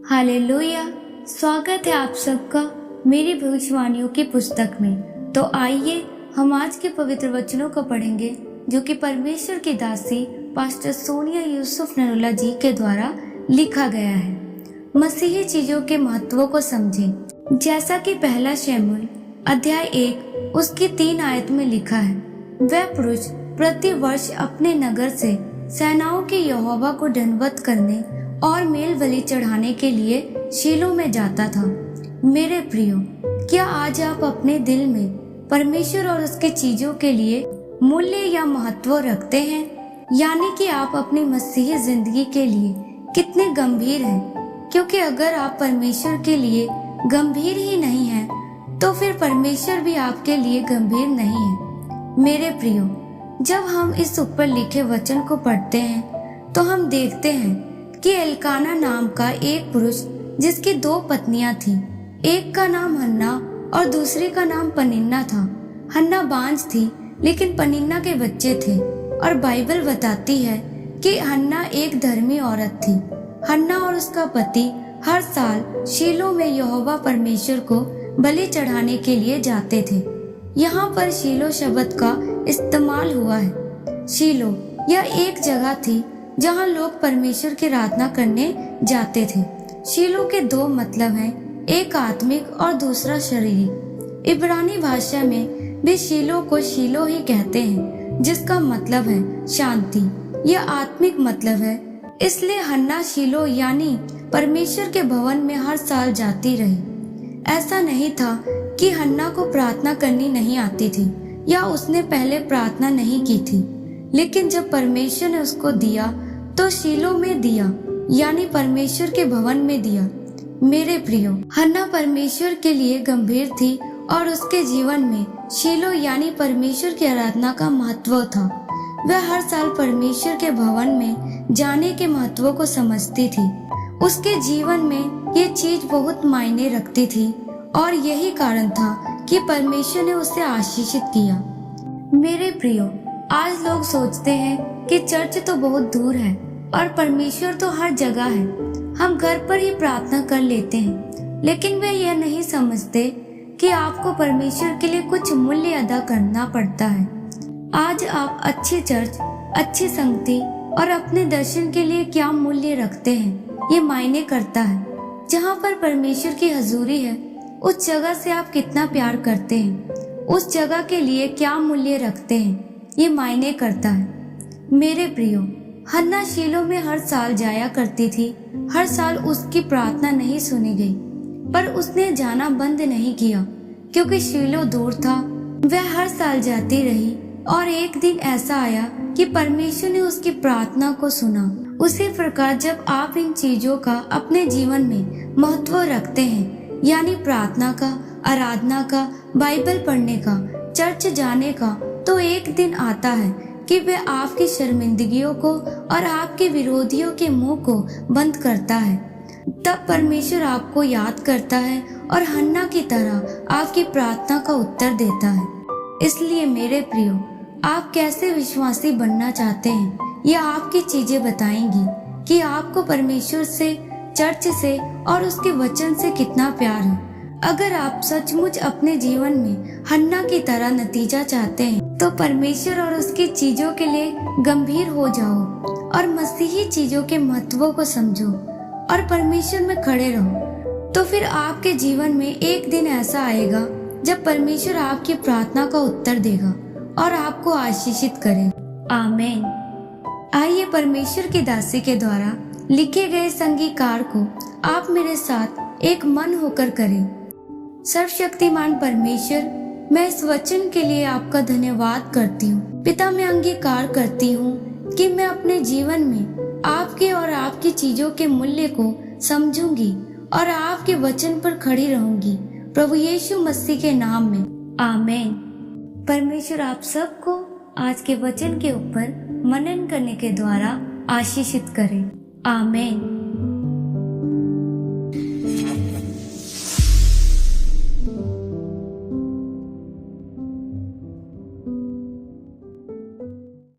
Hallelujah. स्वागत है आप सबका मेरी भविष्यवाणियों की पुस्तक में। तो आइए हम आज के पवित्र वचनों को पढ़ेंगे जो कि परमेश्वर की दासी पास्टर सोनिया यूसुफ नरूला जी के द्वारा लिखा गया है। मसीही चीजों के महत्व को समझें। जैसा कि पहला शमूएल अध्याय 1 उसकी 3 आयत में लिखा है, वह पुरुष प्रति वर्ष अपने नगर से सेनाओं के यहोवा को दंडवत करने और मेल बलि चढ़ाने के लिए शीलो में जाता था। मेरे प्रियो, क्या आज आप अपने दिल में परमेश्वर और उसके चीजों के लिए मूल्य या महत्व रखते हैं? यानी कि आप अपनी मसीही जिंदगी के लिए कितने गंभीर हैं? क्योंकि अगर आप परमेश्वर के लिए गंभीर ही नहीं हैं, तो फिर परमेश्वर भी आपके लिए गंभीर नहीं है। मेरे प्रियो, जब हम इस ऊपर लिखे वचन को पढ़ते हैं तो हम देखते हैं कि एल्काना नाम का एक पुरुष जिसकी 2 पत्नियां थी, एक का नाम हन्ना और दूसरी का नाम पनिन्ना था। हन्ना बांझ थी लेकिन पनिन्ना के बच्चे थे और बाइबल बताती है कि हन्ना एक धर्मी औरत थी। हन्ना और उसका पति हर साल शीलो में यहोवा परमेश्वर को बलि चढ़ाने के लिए जाते थे। यहाँ पर शीलो शब्द का इस्तेमाल हुआ है। शीलो यह एक जगह थी जहाँ लोग परमेश्वर की आराधना करने जाते थे। शीलो के 2 मतलब हैं, एक आत्मिक और दूसरा शारीरिक। इब्रानी भाषा में भी शीलो को शीलो ही कहते हैं, जिसका मतलब है शांति। यह आत्मिक मतलब है। इसलिए हन्ना शीलो यानी परमेश्वर के भवन में हर साल जाती रही। ऐसा नहीं था कि हन्ना को प्रार्थना करनी नहीं आती थी या उसने पहले प्रार्थना नहीं की थी, लेकिन जब परमेश्वर ने उसको दिया तो शीलो में दिया, यानी परमेश्वर के भवन में दिया। मेरे प्रियो, हन्ना परमेश्वर के लिए गंभीर थी और उसके जीवन में शीलो यानी परमेश्वर की आराधना का महत्व था। वह हर साल परमेश्वर के भवन में जाने के महत्व को समझती थी। उसके जीवन में ये चीज बहुत मायने रखती थी और यही कारण था कि परमेश्वर ने उसे आशीषित किया। मेरे प्रियो, आज लोग सोचते हैं कि चर्च तो बहुत दूर है और परमेश्वर तो हर जगह है, हम घर पर ही प्रार्थना कर लेते हैं। लेकिन वे यह नहीं समझते कि आपको परमेश्वर के लिए कुछ मूल्य अदा करना पड़ता है। आज आप अच्छी चर्च, अच्छी संगति और अपने दर्शन के लिए क्या मूल्य रखते हैं, ये मायने करता है। जहाँ पर परमेश्वर की हजूरी है, उस जगह से आप कितना प्यार करते हैं, उस जगह के लिए क्या मूल्य रखते हैं, ये मायने करता है। मेरे प्रियो, हन्ना शीलो में हर साल जाया करती थी। हर साल उसकी प्रार्थना नहीं सुनी गई, पर उसने जाना बंद नहीं किया क्योंकि शीलो दूर था। वह हर साल जाती रही और एक दिन ऐसा आया कि परमेश्वर ने उसकी प्रार्थना को सुना। उसी प्रकार जब आप इन चीजों का अपने जीवन में महत्व रखते हैं, यानी प्रार्थना का, आराधना का, बाइबल पढ़ने का, चर्च जाने का, तो एक दिन आता है कि वह आपकी शर्मिंदगियों को और आपके विरोधियों के मुंह को बंद करता है। तब परमेश्वर आपको याद करता है और हन्ना की तरह आपकी प्रार्थना का उत्तर देता है। इसलिए मेरे प्रियो, आप कैसे विश्वासी बनना चाहते हैं, यह आपकी चीजें बताएंगी कि आपको परमेश्वर से, चर्च से और उसके वचन से कितना प्यार है। अगर आप सचमुच अपने जीवन में हन्ना की तरह नतीजा चाहते हैं, तो परमेश्वर और उसकी चीजों के लिए गंभीर हो जाओ और मसीही चीजों के महत्व को समझो और परमेश्वर में खड़े रहो। तो फिर आपके जीवन में एक दिन ऐसा आएगा जब परमेश्वर आपकी प्रार्थना का उत्तर देगा और आपको आशीषित करे। आमीन। आइए परमेश्वर की दासी के द्वारा लिखे गए संगीकार को आप मेरे साथ एक मन होकर करें। सर्वशक्तिमान परमेश्वर, मैं इस वचन के लिए आपका धन्यवाद करती हूँ। पिता, मैं अंगीकार करती हूँ कि मैं अपने जीवन में आपके और आपकी चीजों के मूल्य को समझूंगी और आपके वचन पर खड़ी रहूंगी। प्रभु यीशु मसीह के नाम में, आमीन। परमेश्वर आप सबको आज के वचन के ऊपर मनन करने के द्वारा आशीषित करे। आमीन।